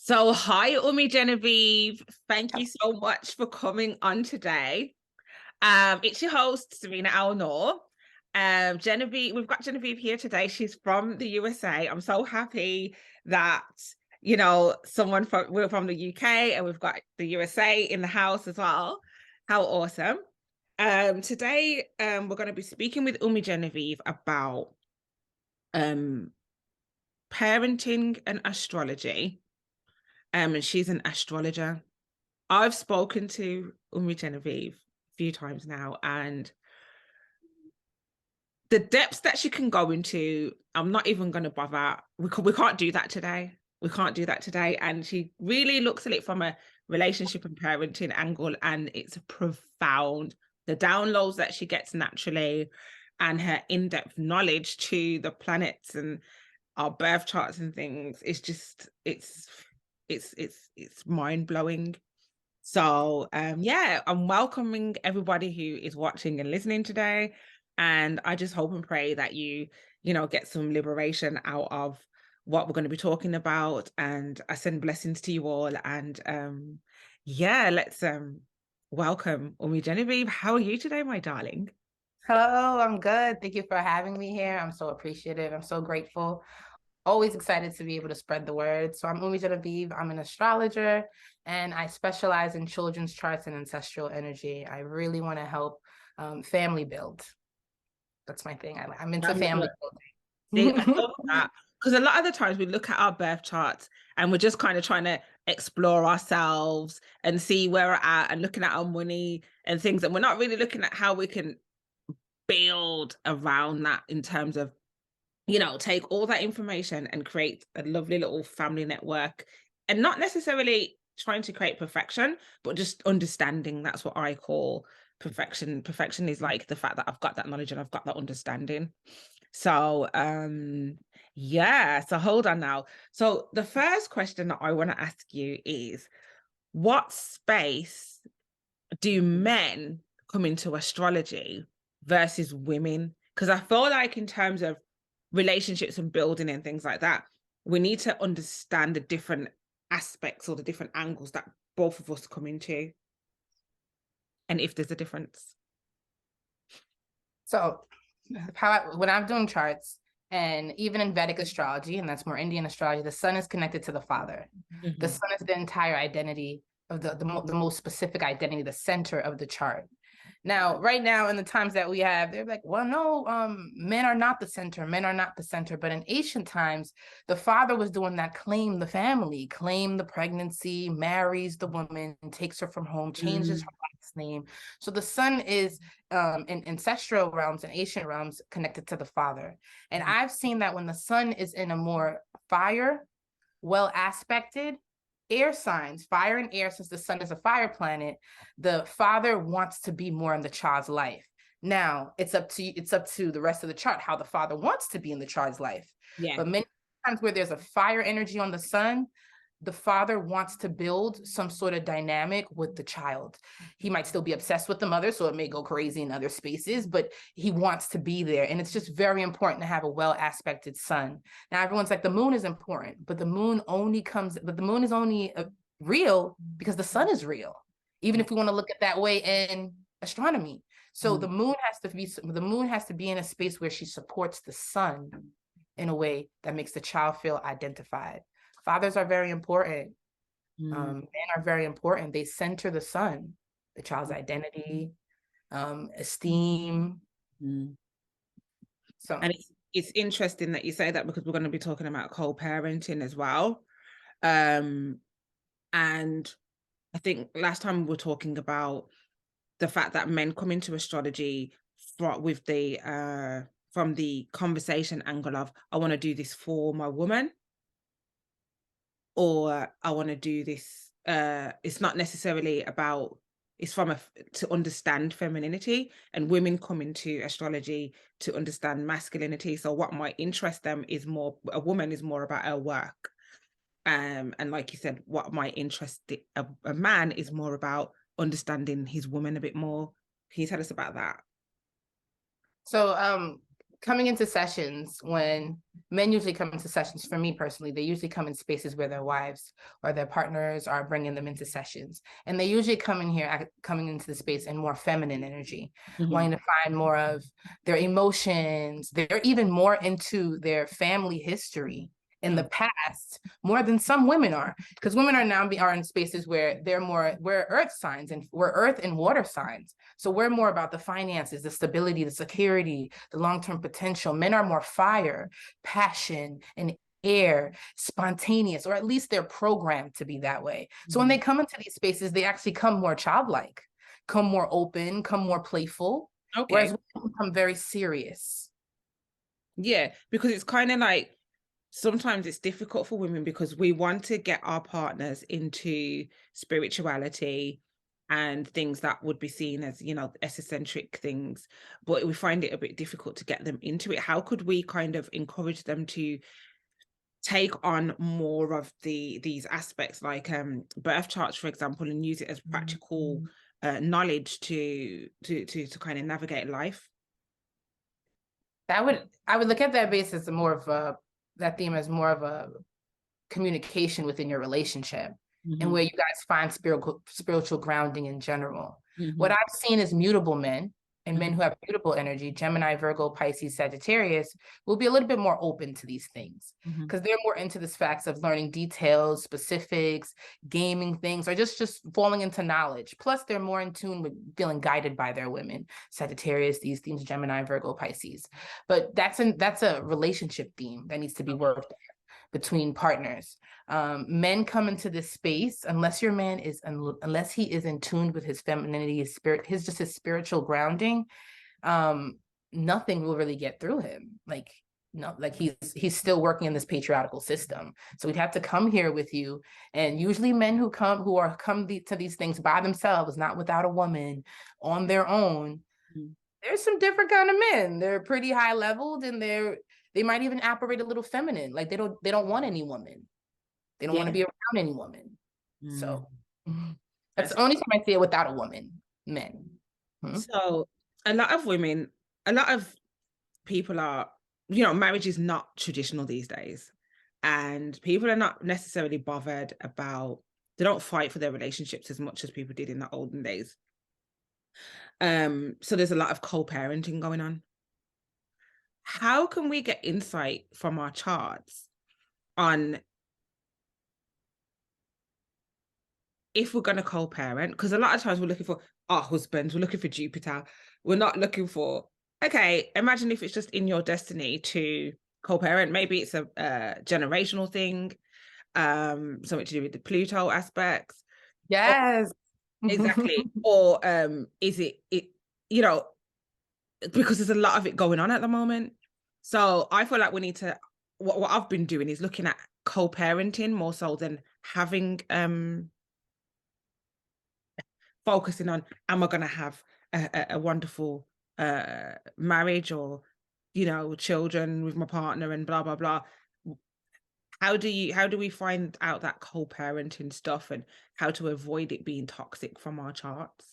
So, hi, Umijenevieve. Thank you so much for coming on today. It's your host, Sereena, our noor. Genevieve, we've got Genevieve here today. She's from the USA. I'm so happy that someone we're from the UK and we've got the USA in the house as well. How awesome! Today, we're going to be speaking with Umijenevieve about um parenting and astrology. And she's an astrologer. I've spoken to Umijenevieve a few times now, and the depths that she can go into, I'm not even going to bother. We can't do that today. We can't do that today. And she really looks at it from a relationship and parenting angle, and it's profound. The downloads that she gets naturally, and her in-depth knowledge to the planets and our birth charts and things, it's mind-blowing. So yeah, I'm welcoming everybody who is watching and listening today. And I just hope and pray that you get some liberation out of what we're going to be talking about. And I send blessings to you all. And yeah, let's welcome Umijenevieve. How are you today, my darling? Hello, I'm good. Thank you for having me here. I'm so appreciative. I'm so grateful. Always excited to be able to spread the word. So I'm Umijenevieve. I'm an astrologer and I specialize in children's charts and ancestral energy. I really want to help family build. That's my thing. I'm into family See, I building. love that because a lot of the times we look at our birth charts and we're just kind of trying to explore ourselves and see where we're at and looking at our money and things. And we're not really looking at how we can build around that in terms of, take all that information and create a lovely little family network and not necessarily trying to create perfection, but just understanding. That's what I call perfection. Perfection is like the fact that I've got that knowledge and I've got that understanding. So, yeah, so hold on now. So, the first question that I want to ask you is what space do men come into astrology versus women? Because I feel like, in terms of relationships and building and things like that, we need to understand the different aspects or the different angles that both of us come into, and if there's a difference. So when I'm doing charts, and even in Vedic astrology, and that's more Indian astrology, the sun is connected to the father. The Mhm. sun is the entire identity of the most specific identity, the center of the chart. Now, right now, in the times that we have, they're like, well, no, men are not the center. Men are not the center. But in ancient times, the father was doing that, claim the family, claim the pregnancy, marries the woman, takes her from home, changes her last name. So the son is in ancestral realms and ancient realms connected to the father. And I've seen that when the sun is in a more fire, well aspected, air signs, fire and air, since the sun is a fire planet, the father wants to be more in the child's life. Now it's up to the rest of the chart how the father wants to be in the child's life. Yeah. But many times where there's a fire energy on the sun, the father wants to build some sort of dynamic with the child. He might still be obsessed with the mother, so it may go crazy in other spaces, but he wants to be there. And it's just very important to have a well aspected sun. Now, everyone's like, the moon is important, but the moon is only real because the sun is real, even if we want to look at that way in astronomy. So the moon has to be in a space where she supports the sun in a way that makes the child feel identified. Fathers are very important. Men are very important. They center the sun, the child's identity, esteem. Mm. So, And it's interesting that you say that because we're going to be talking about co-parenting as well. Um, and I think last time we were talking about the fact that men come into astrology with the from the conversation angle of I want to do this for my woman, or I want to do this. It's not necessarily about. It's from to understand femininity, and women come into astrology to understand masculinity. So what might interest them is more. A woman is more about her work, and like you said, what might interest a man is more about understanding his woman a bit more. Can you tell us about that? so coming into sessions, when men usually come into sessions, for me personally, they usually come in spaces where their wives or their partners are bringing them into sessions. And they usually come in here, coming into the space in more feminine energy, wanting to find more of their emotions. They're even more into their family history in the past, more than some women are, because women are now are in spaces where we're earth signs, and we're earth and water signs. So we're more about the finances, the stability, the security, the long-term potential. Men are more fire, passion, and air, spontaneous, or at least they're programmed to be that way. So when they come into these spaces, they actually come more childlike, come more open, come more playful, whereas we become very serious. Yeah, because it's kind of like, sometimes it's difficult for women because we want to get our partners into spirituality and things that would be seen as, you know, esocentric things, but we find it a bit difficult to get them into it. How could we kind of encourage them to take on more of these aspects, like birth charts, for example, and use it as practical knowledge to kind of navigate life? I would look at that base as more of a, that theme as more of a communication within your relationship, and where you guys find spiritual grounding in general. What I've seen is mutable men, and men who have mutable energy, Gemini, Virgo, Pisces, Sagittarius, will be a little bit more open to these things, because they're more into this facts of learning details, specifics, gaming things, or just falling into knowledge. Plus, they're more in tune with feeling guided by their women. Sagittarius, these themes, Gemini, Virgo, Pisces. But that's a relationship theme that needs to be worked on between partners. Men come into this space, unless your man is, unless he is in tune with his femininity, his spirit, his spiritual grounding, nothing will really get through him. Like, no, like he's still working in this patriarchal system. So we'd have to come here with you. And usually men who come to these things by themselves, not without a woman, on their own, there's some different kind of men. They're pretty high leveled, and they might even operate a little feminine. Like they don't want any woman. They don't want to be around any woman. So that's the only time I see it without a woman, men. So a lot of people are, you know, marriage is not traditional these days. And people are not necessarily bothered about, they don't fight for their relationships as much as people did in the olden days. So there's a lot of co-parenting going on. How can we get insight from our charts on if we're going to co-parent? Because a lot of times we're looking for our husbands, we're looking for Jupiter. We're not looking for, okay, imagine if it's just in your destiny to co-parent. Maybe it's a generational thing, something to do with the Pluto aspects. Yes. Exactly. Or is it, you know, because there's a lot of it going on at the moment. So I feel like we need to, what I've been doing is looking at co-parenting more so than having focusing on, am I going to have a wonderful marriage, or, you know, children with my partner and blah blah blah. How do we find out that co-parenting stuff and how to avoid it being toxic from our charts?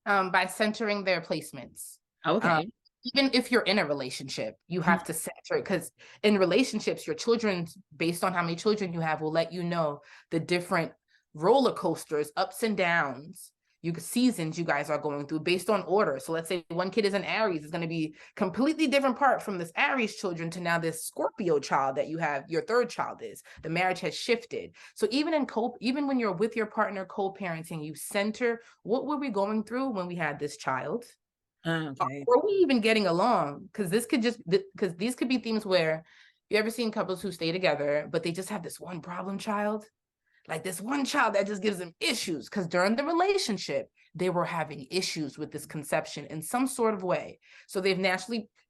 By centering their placements. Okay. Even if you're in a relationship, you have to center it, because in relationships, your children, based on how many children you have, will let you know the different roller coasters, ups and downs, seasons you guys are going through based on order. So let's say one kid is an Aries, it's going to be completely different part from this Aries children to now this Scorpio child that you have, your third child is. The marriage has shifted. So even when you're with your partner co-parenting, you center, what were we going through when we had this child? Okay. Or are we even getting along? Because these could be themes where, you ever seen couples who stay together, but they just have this one problem child? Like this one child that just gives them issues, because during the relationship, they were having issues with this conception in some sort of way. So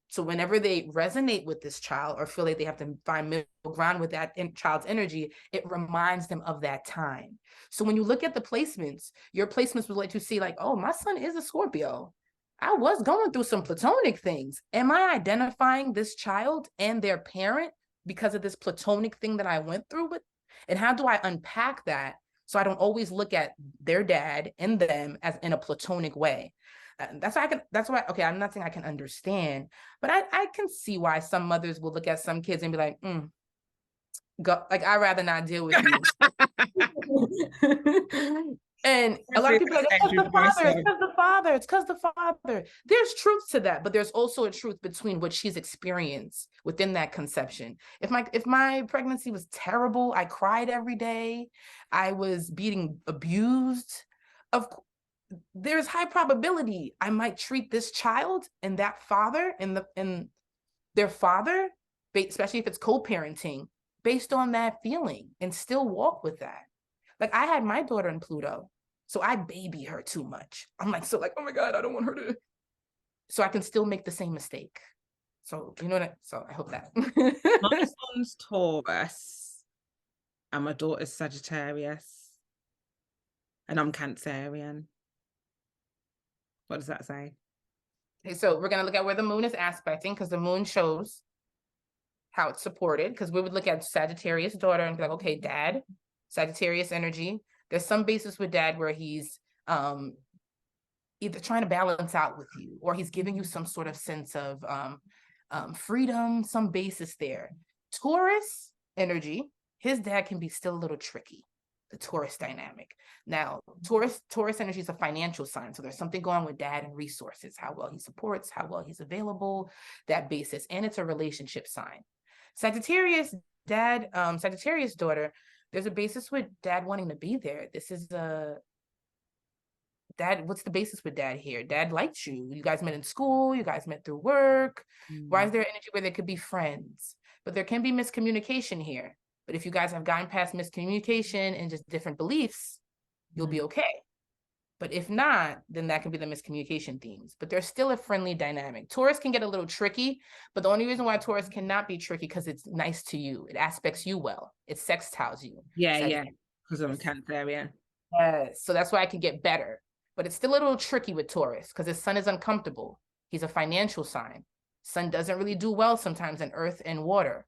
so whenever they resonate with this child or feel like they have to find middle ground with that child's energy, it reminds them of that time. So when you look at the placements, your placements will let you see like, oh, my son is a Scorpio. I was going through some platonic things. Am I identifying this child and their parent because of this platonic thing that I went through with? And how do I unpack that so I don't always look at their dad and them as in a platonic way? Okay, I'm not saying I can understand, but I can see why some mothers will look at some kids and be like, go, like, I'd rather not deal with you. And a lot of people are like, it's because the father, it's because the father, it's because the father. There's truth to that, but there's also a truth between what she's experienced within that conception. If my pregnancy was terrible, I cried every day, I was being abused, there's high probability I might treat this child and that father and their father, especially if it's co-parenting, based on that feeling and still walk with that. Like, I had my daughter in Pluto, so I baby her too much. I'm like, oh my God, I don't want her to. So I can still make the same mistake. So, you know what? So I hope that. My son's Taurus and my daughter's Sagittarius. And I'm Cancerian. What does that say? Okay, so we're going to look at where the moon is aspecting, because the moon shows how it's supported. Because we would look at Sagittarius daughter and be like, okay, dad, Sagittarius energy. There's some basis with dad where he's either trying to balance out with you, or he's giving you some sort of sense of freedom, some basis there. Taurus energy, his dad can be still a little tricky, the Taurus dynamic. Now, Taurus energy is a financial sign. So there's something going on with dad and resources, how well he supports, how well he's available, that basis. And it's a relationship sign. Sagittarius dad, Sagittarius daughter, there's a basis with dad wanting to be there. This is dad, what's the basis with dad here? Dad likes you. You guys met in school. You guys met through work. Why is there energy where there could be friends? But there can be miscommunication here. But if you guys have gotten past miscommunication and just different beliefs, you'll be okay. But if not, then that can be the miscommunication themes. But there's still a friendly dynamic. Taurus can get a little tricky, but the only reason why Taurus cannot be tricky because it's nice to you. It aspects you well. It sextiles you. Yeah, because I'm Cancerian. So that's why I can get better. But it's still a little tricky with Taurus because his sun is uncomfortable. He's a financial sign. Sun doesn't really do well sometimes in earth and water.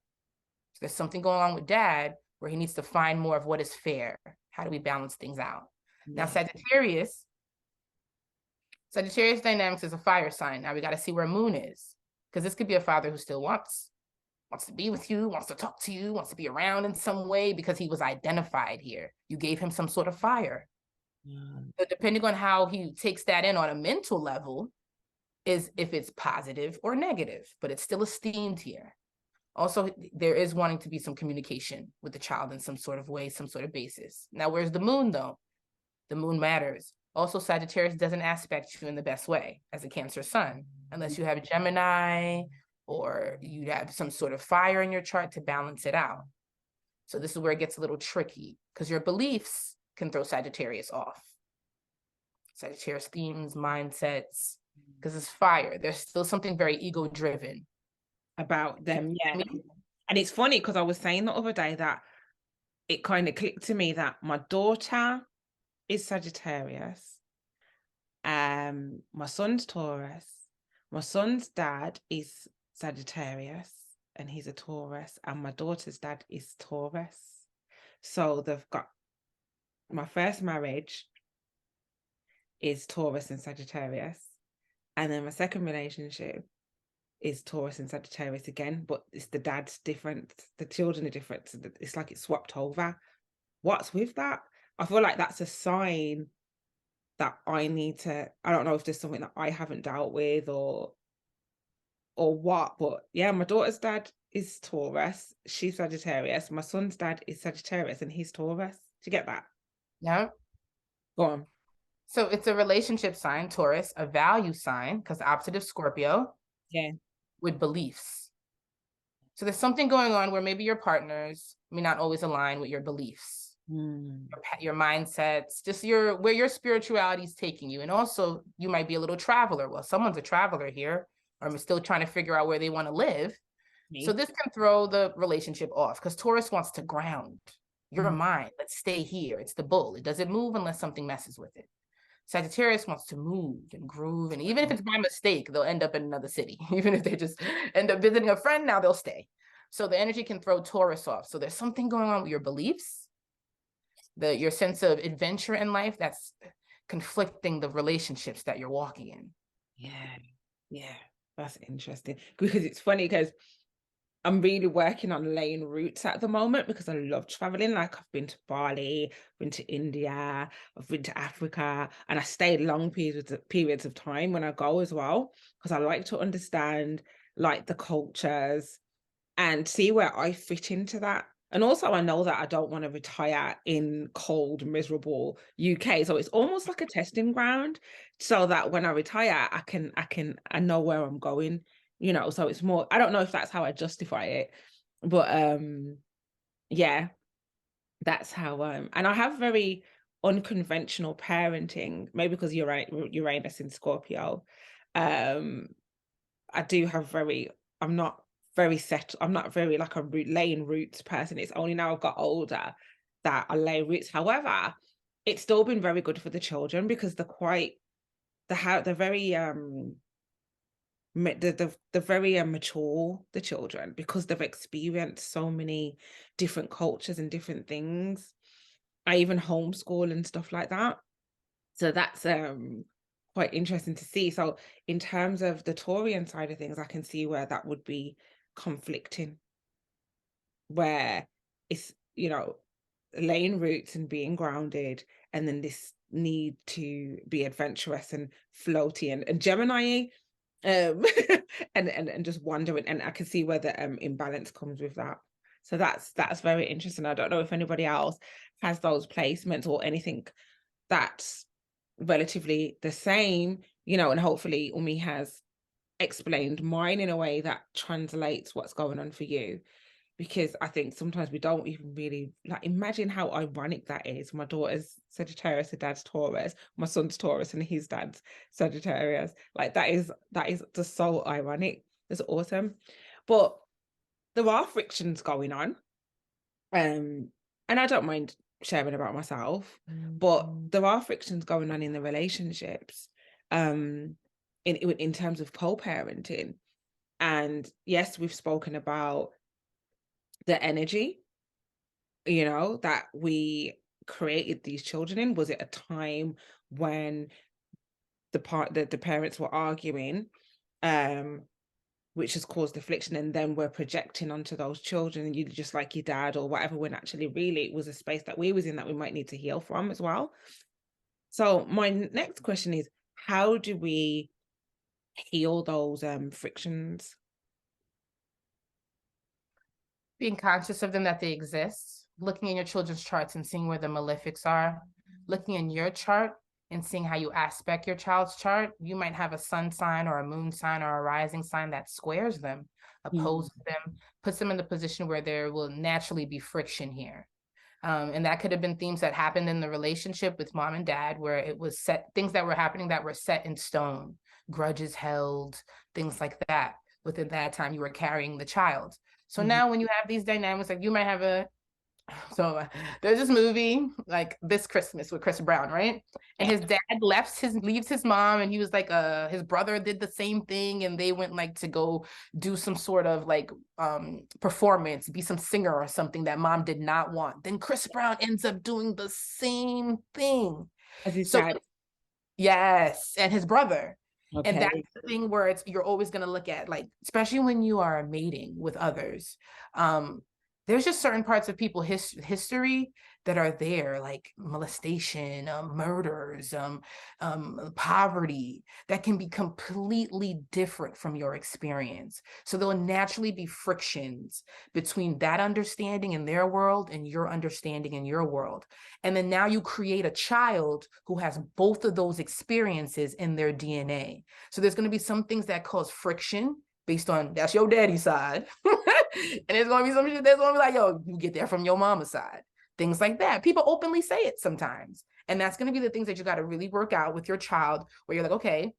So there's something going on with dad where he needs to find more of what is fair. How do we balance things out? Now, Sagittarius dynamics is a fire sign. Now we got to see where moon is, because this could be a father who still wants to be with you, wants to talk to you, wants to be around in some way because he was identified here. You gave him some sort of fire. So depending on how he takes that in on a mental level is if it's positive or negative, but it's still esteemed here. Also, there is wanting to be some communication with the child in some sort of way, some sort of basis. Now, where's the moon though? The moon matters. Also, Sagittarius doesn't aspect you in the best way as a Cancer sun, unless you have Gemini or you have some sort of fire in your chart to balance it out. So this is where it gets a little tricky because your beliefs can throw Sagittarius off. Sagittarius themes, mindsets, because it's fire. There's still something very ego-driven about them. Yeah. And it's funny because I was saying the other day that it kind of clicked to me that my daughter is Sagittarius. My son's Taurus. My son's dad is Sagittarius and he's a Taurus, and my daughter's dad is Taurus. So they've got, my first marriage is Taurus and Sagittarius, and then my second relationship is Taurus and Sagittarius again, but it's the dad's different, the children are different. So it's like it's swapped over. What's with that? I feel like that's a sign that I need to, I don't know if there's something that I haven't dealt with or what, but yeah, my daughter's dad is Taurus, she's Sagittarius. My son's dad is Sagittarius and he's Taurus. Do you get that? Yeah. Go on. So it's a relationship sign, Taurus, a value sign, because the opposite of Scorpio. Yeah. With beliefs. So there's something going on where maybe your partners may not always align with your beliefs. Your mindsets, just where your spirituality is taking you. And also you might be a little traveler. Well, someone's a traveler here, or still trying to figure out where they want to live. So this can throw the relationship off because Taurus wants to ground your mind. Let's stay here. It's the bull. It doesn't move unless something messes with it. Sagittarius wants to move and groove. And even if it's by mistake, they'll end up in another city. Even if they just end up visiting a friend, now they'll stay. So the energy can throw Taurus off. So there's something going on with your beliefs, your sense of adventure in life that's conflicting the relationships that you're walking in. Yeah, that's interesting, because it's funny because I'm really working on laying roots at the moment because I love traveling. Like I've been to Bali, been to India, I've been to Africa, and I stay long periods of time when I go as well, because I like to understand like the cultures and see where I fit into that. And also I know that I don't want to retire in cold, miserable UK. So it's almost like a testing ground, so that when I retire, I know where I'm going, you know. So it's more, I don't know if that's how I justify it, but yeah, that's how and I have very unconventional parenting, maybe because you're right, Uranus in Scorpio. Um I do have very, I'm not very set, I'm not very like a laying roots person. It's only now I've got older that I lay roots. However, it's still been very good for the children because they're quite, they're very they're very mature, the children, because they've experienced so many different cultures and different things. I even homeschool and stuff like that. So that's quite interesting to see. So in terms of the Taurian side of things, I can see where that would be conflicting, where it's, you know, laying roots and being grounded, and then this need to be adventurous and floaty and Gemini, um and just wondering, and I can see where the imbalance comes with that. So that's very interesting. I don't know if anybody else has those placements or anything that's relatively the same, you know, and hopefully Umi has explained mine in a way that translates what's going on for you. Because I think sometimes we don't even really like imagine how ironic that is. My daughter's Sagittarius, her dad's Taurus, my son's Taurus, and his dad's Sagittarius. Like that is just so ironic. It's awesome. But there are frictions going on. And I don't mind sharing about myself, but there are frictions going on in the relationships, in terms of co-parenting. And yes, we've spoken about the energy, you know, that we created these children in. Was it a time when the parents were arguing, um which has caused affliction, and then we're projecting onto those children, and you just like your dad or whatever, when actually really it was a space that we was in that we might need to heal from as well. So my next question is, how do we heal those frictions? Being conscious of them, that they exist, looking in your children's charts and seeing where the malefics are, looking in your chart and seeing how you aspect your child's chart. You might have a sun sign or a moon sign or a rising sign that squares them, opposes them, puts them in the position where there will naturally be friction here. And that could have been themes that happened in the relationship with mom and dad, where it was set, things that were happening that were set in stone, grudges held, things like that. Within that time, you were carrying the child. So now when you have these dynamics, like you might have there's this movie like This Christmas with Chris Brown, right? And his dad leaves his mom, and he was like his brother did the same thing, and they went like to go do some sort of like performance, be some singer or something that mom did not want. Then Chris Brown ends up doing the same thing As his so dad. yes, and his brother. Okay. And that's the thing where you're always going to look at, like, especially when you are mating with others, there's just certain parts of people's history that are there, like molestation, murders, poverty, that can be completely different from your experience. So there'll naturally be frictions between that understanding in their world and your understanding in your world. And then now you create a child who has both of those experiences in their DNA. So there's going to be some things that cause friction based on that's your daddy's side. And there's going to be some shit that's going to be like, yo, you get that from your mama's side. Things like that. People openly say it sometimes. And that's going to be the things that you got to really work out with your child, where you're like, okay,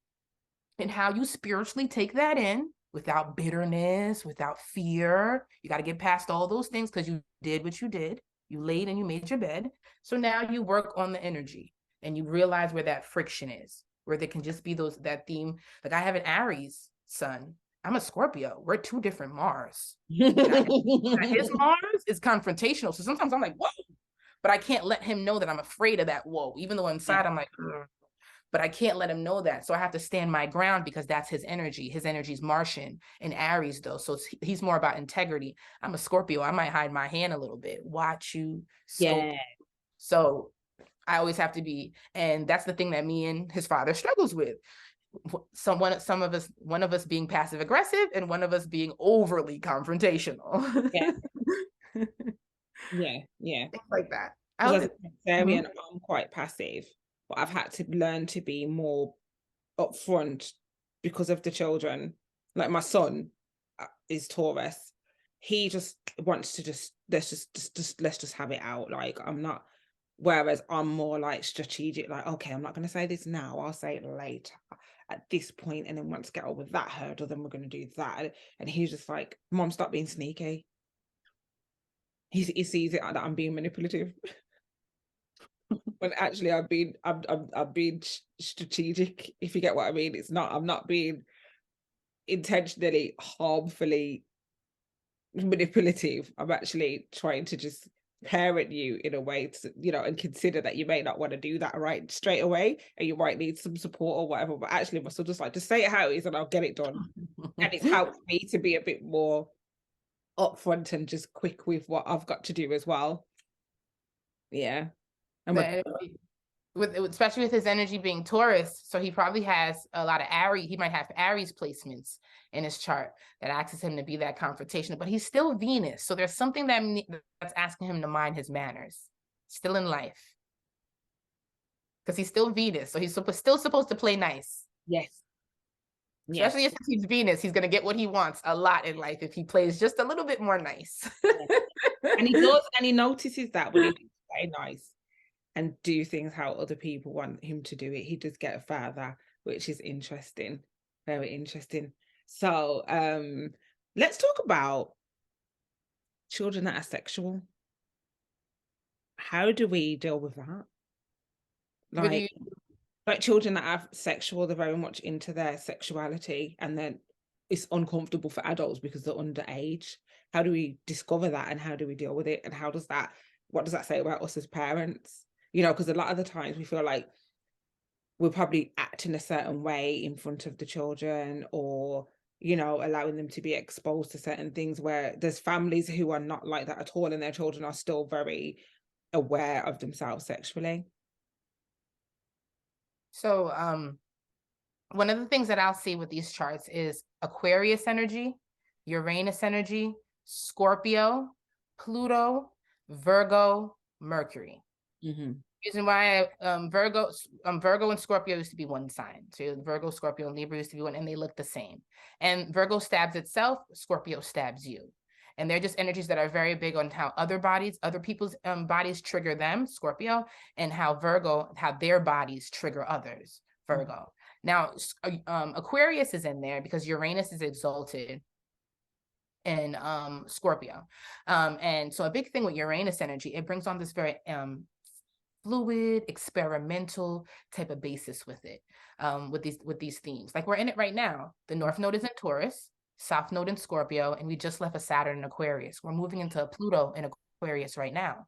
and how you spiritually take that in without bitterness, without fear. You got to get past all those things because you did what you did. You laid and you made your bed. So now you work on the energy and you realize where that friction is, where there can just be that theme. Like I have an Aries son. I'm a Scorpio. We're two different Mars. His Mars is confrontational. So sometimes I'm like, whoa, but I can't let him know that I'm afraid of that whoa, even though inside I'm like, ugh. but I can't let him know that. So I have to stand my ground because that's his energy. His energy is Martian and Aries though. So he's more about integrity. I'm a Scorpio. I might hide my hand a little bit, watch you, scope. Yeah. So I always have to be, and that's the thing that me and his father struggles with. One of us being passive aggressive and one of us being overly confrontational. Yeah. Yeah. Things like that. Because as a Cancerian, I'm quite passive, but I've had to learn to be more upfront because of the children. Like my son is Taurus. He just wants to let's just have it out. Like I'm not. Whereas I'm more like strategic. Like okay, I'm not going to say this now. I'll say it later at this point, and then once I get over that hurdle, then we're going to do that. And he's just like, "Mom, stop being sneaky." He sees it that I'm being manipulative. When actually I'm being strategic, if you get what I mean. I'm not being intentionally harmfully manipulative. I'm actually trying to just parent you in a way to, and consider that you may not want to do that right straight away and you might need some support or whatever, but actually we're still just like, just say it how it is and I'll get it done. And it's helped me to be a bit more upfront and just quick with what I've got to do as well. Yeah. And especially with his energy being Taurus, so he probably has a lot of Aries. He might have Aries placements in his chart that asks him to be that confrontational, but he's still Venus. So there's something that's asking him to mind his manners, still in life, because he's still Venus. So he's still supposed to play nice. Yes. Especially if he's Venus, he's going to get what he wants a lot in life if he plays just a little bit more nice. And he does, and he notices that when he plays nice and do things how other people want him to do it, he does get further, which is interesting. Very interesting. So let's talk about children that are sexual. How do we deal with that? Like children that are sexual, they're very much into their sexuality, and then it's uncomfortable for adults because they're underage. How do we discover that, and how do we deal with it, and what does that say about us as parents? Because a lot of the times we feel like we're probably acting a certain way in front of the children, or allowing them to be exposed to certain things, where there's families who are not like that at all and their children are still very aware of themselves sexually. So one of the things that I'll see with these charts is Aquarius energy, Uranus energy, Scorpio, Pluto, Virgo, Mercury. Mm-hmm. Reason why Virgo and Scorpio used to be one sign. So Virgo, Scorpio, and Libra used to be one, and they look the same. And Virgo stabs itself, Scorpio stabs you. And they're just energies that are very big on how other people's bodies trigger them, Scorpio, and how their bodies trigger others, Virgo. Now, Aquarius is in there because Uranus is exalted in Scorpio. And so a big thing with Uranus energy, it brings on this very fluid, experimental type of basis with it, with these themes. Like we're in it right now. The North Node is in Taurus, South Node in Scorpio, and we just left a Saturn in Aquarius. We're moving into Pluto in Aquarius right now.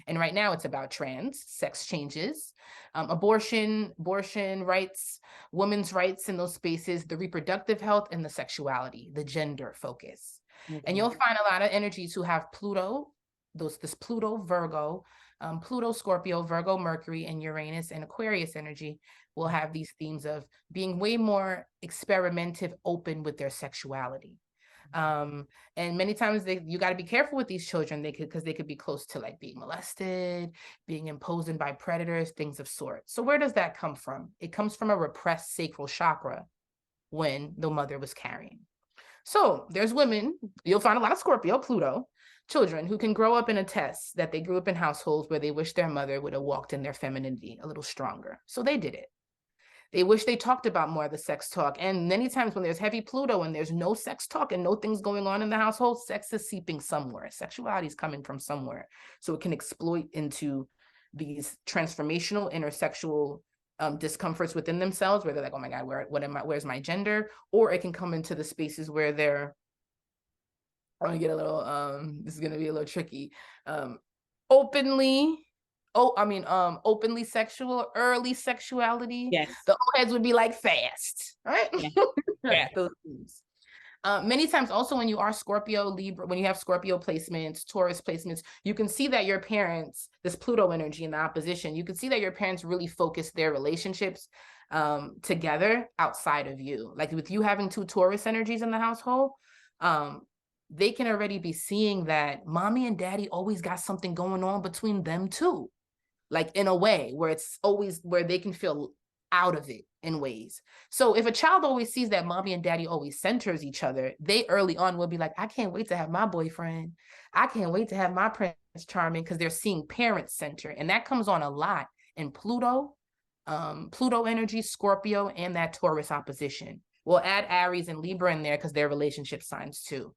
And right now it's about trans, sex changes, abortion rights, women's rights in those spaces, the reproductive health, and the sexuality, the gender focus. Okay. And you'll find a lot of energies who have Pluto, this Pluto, Virgo, Pluto, Scorpio, Virgo, Mercury, and Uranus and Aquarius energy will have these themes of being way more experimentative, open with their sexuality. And many times you got to be careful with these children because they could be close to like being molested, being imposed on by predators, things of sort. So where does that come from? It comes from a repressed sacral chakra when the mother was carrying. So there's women, you'll find a lot of Scorpio, Pluto, children who can grow up and attest that they grew up in households where they wish their mother would have walked in their femininity a little stronger. So they did it. They wish they talked about more of the sex talk. And many times when there's heavy Pluto and there's no sex talk and no things going on in the household, sex is seeping somewhere. Sexuality is coming from somewhere. So it can exploit into these transformational intersexual discomforts within themselves, where they're like, oh my God, where's my gender? Or it can come into the spaces where they're, I'm gonna get a little, this is gonna be a little tricky, openly openly sexual, early sexuality. Yes. The old heads would be like fast, right? Yeah. Right, Yeah. those things. Many times also when you are Scorpio, Libra, when you have Scorpio placements, Taurus placements, you can see that your parents, this Pluto energy in the opposition, you can see that your parents really focus their relationships together outside of you. Like with you having 2 Taurus energies in the household, they can already be seeing that mommy and daddy always got something going on between them too. Like in a way where it's always where they can feel out of it in ways. So if a child always sees that mommy and daddy always centers each other, they early on will be like, I can't wait to have my boyfriend. I can't wait to have my Prince Charming, because they're seeing parents center. And that comes on a lot in Pluto, Pluto energy, Scorpio, and that Taurus opposition. We'll add Aries and Libra in there because they're relationship signs too.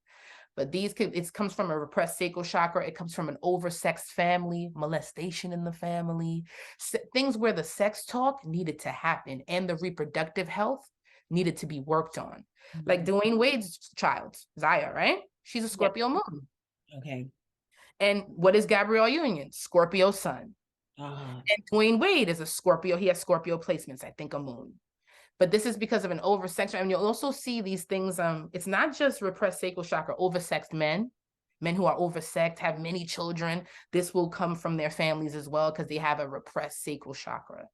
But it comes from a repressed sacral chakra. It comes from an oversexed family, molestation in the family, things where the sex talk needed to happen and the reproductive health needed to be worked on. Like Dwayne Wade's child, Zaya, right? She's a Scorpio moon. Okay. And what is Gabrielle Union? Scorpio sun. Ah. And Dwayne Wade is a Scorpio. He has Scorpio placements, I think a moon. But this is because of an oversexual. And you'll also see these things. It's not just repressed sacral chakra, oversexed men who are oversexed, have many children. This will come from their families as well because they have a repressed sacral chakra.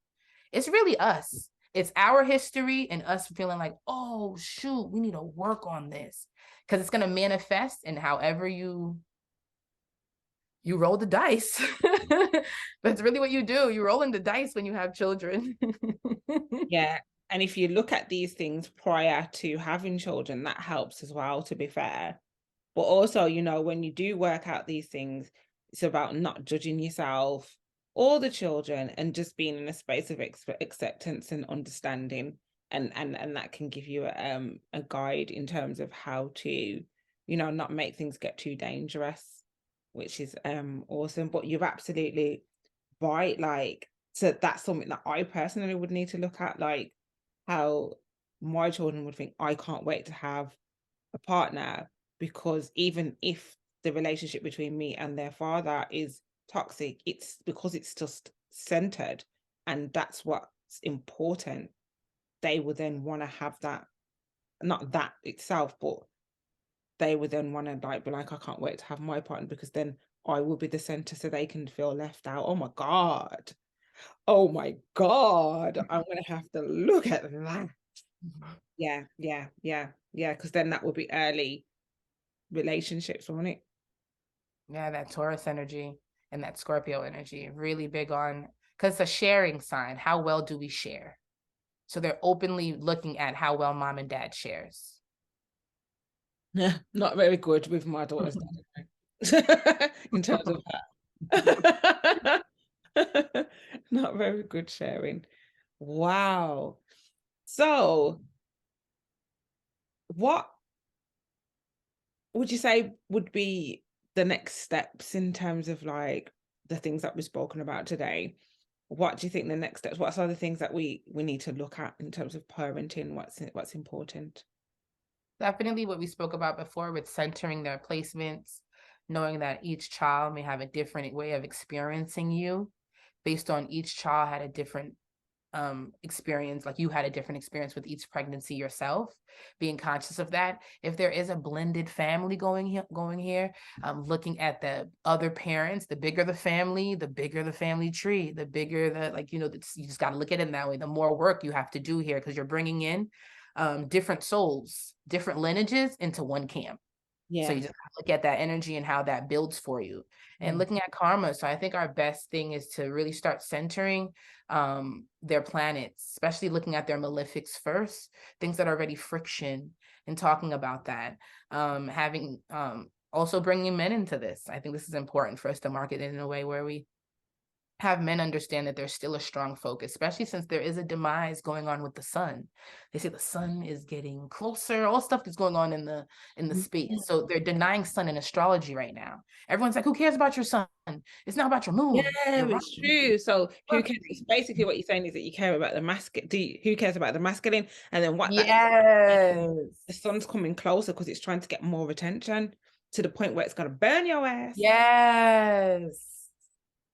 It's really us. It's our history and us feeling like, oh, shoot, we need to work on this because it's going to manifest in however you roll the dice. That's really what you do. You roll in the dice when you have children. Yeah. And if you look at these things prior to having children, that helps as well, to be fair. But also, when you do work out these things, it's about not judging yourself or the children and just being in a space of acceptance and understanding. And that can give you a guide in terms of how to, not make things get too dangerous, which is awesome. But you're absolutely right. Like, so that's something that I personally would need to look at, like how my children would think, I can't wait to have a partner, because even if the relationship between me and their father is toxic, it's because it's just centered and that's what's important. They would then want to have that, not that itself, but they would then want to be like, I can't wait to have my partner, because then I will be the center so they can feel left out. Oh my God. Oh my God. I'm going to have to look at that. Yeah. Because then that would be early relationships, won't it? Yeah, that Taurus energy and that Scorpio energy, really big on, because it's a sharing sign. How well do we share? So they're openly looking at how well mom and dad shares. Yeah, not very good with my daughter's dad in terms of that. Not very good sharing. Wow. So what would you say would be the next steps in terms of like the things that we've spoken about today? What do you think the next steps? What are the things that we need to look at in terms of parenting? What's important? Definitely what we spoke about before with centering their placements, knowing that each child may have a different way of experiencing you based on each child had a different experience, like you had a different experience with each pregnancy yourself, being conscious of that. If there is a blended family going here, looking at the other parents, the bigger the family tree, the bigger the, you just got to look at it that way. The more work you have to do here, because you're bringing in different souls, different lineages into one camp. So you just look at that energy and how that builds for you, and looking at karma. So I think our best thing is to really start centering their planets, especially looking at their malefics first, things that are already friction, and talking about that. Having also bringing men into this. I think this is important for us to market it in a way where we have men understand that there's still a strong focus, especially since there is a demise going on with the sun. They say the sun is getting closer, all stuff that's going on in the space. So they're denying sun in astrology right now. Everyone's like, who cares about your sun? It's not about your moon. Yeah, it's true. So who cares? It's basically what you're saying is that you care about the masculine. Who cares about the masculine? And then what the sun's coming closer because it's trying to get more attention, to the point where it's gonna burn your ass. Yes.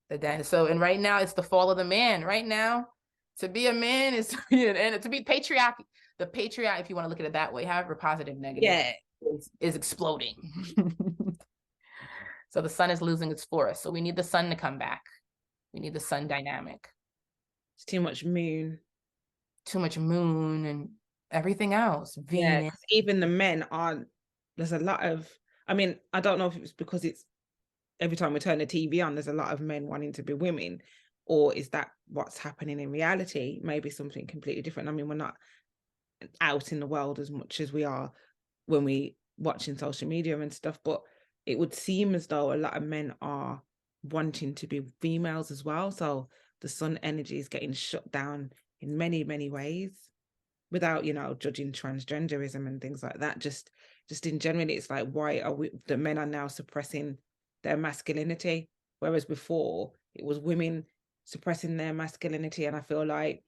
And right now it's the fall of the man. Right now, to be a man is and to be patriarch. The patriarch, if you want to look at it that way, however positive, negative, Yeah. is exploding. So the sun is losing its force. So we need the sun to come back. We need the sun dynamic. It's too much moon. Too much moon and everything else. Venus. Yeah, even the men aren't. There's a lot of. I mean, I don't know if it's because it's every time we turn the TV on, there's a lot of men wanting to be women, or is that what's happening in reality? Maybe something completely different. I mean, we're not out in the world as much as we are when we watching social media and stuff, but it would seem as though a lot of men are wanting to be females as well. So the sun energy is getting shut down in many, many ways without, judging transgenderism and things like that. Just in general, it's like, why are the men are now suppressing their masculinity, whereas before it was women suppressing their masculinity. And I feel like,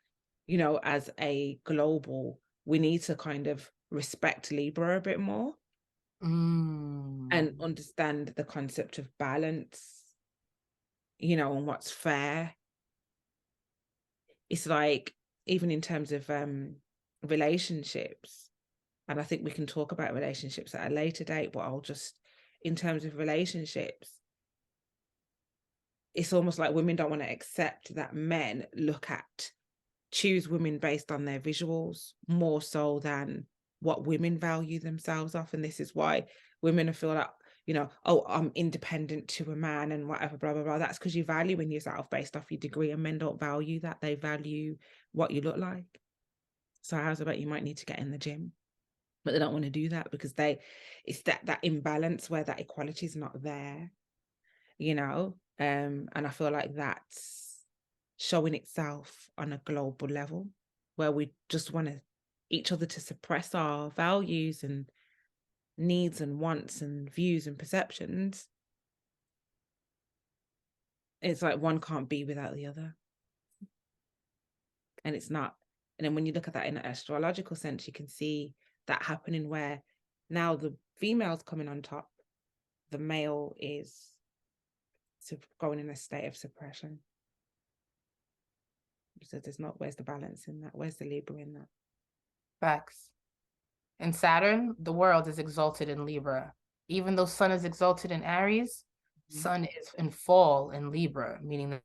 as a global, we need to kind of respect Libra a bit more and understand the concept of balance, and what's fair. It's like, even in terms of relationships, and I think we can talk about relationships at a later date, but in terms of relationships, it's almost like women don't want to accept that men choose women based on their visuals more so than what women value themselves off. And this is why women feel like, oh, I'm independent to a man and whatever, blah, blah, blah. That's because you're valuing yourself based off your degree, and men don't value that. They value what you look like. So how's about you might need to get in the gym, but they don't want to do that because it's that imbalance where that equality is not there, and I feel like that's showing itself on a global level where we just want each other to suppress our values and needs and wants and views and perceptions. It's like one can't be without the other, and it's not. And then when you look at that in an astrological sense, you can see that happening where now the female's coming on top, the male is going in a state of suppression. So where's the balance in that? Where's the Libra in that? Facts. In Saturn, the world is exalted in Libra. Even though Sun is exalted in Aries, Sun is in fall in Libra, meaning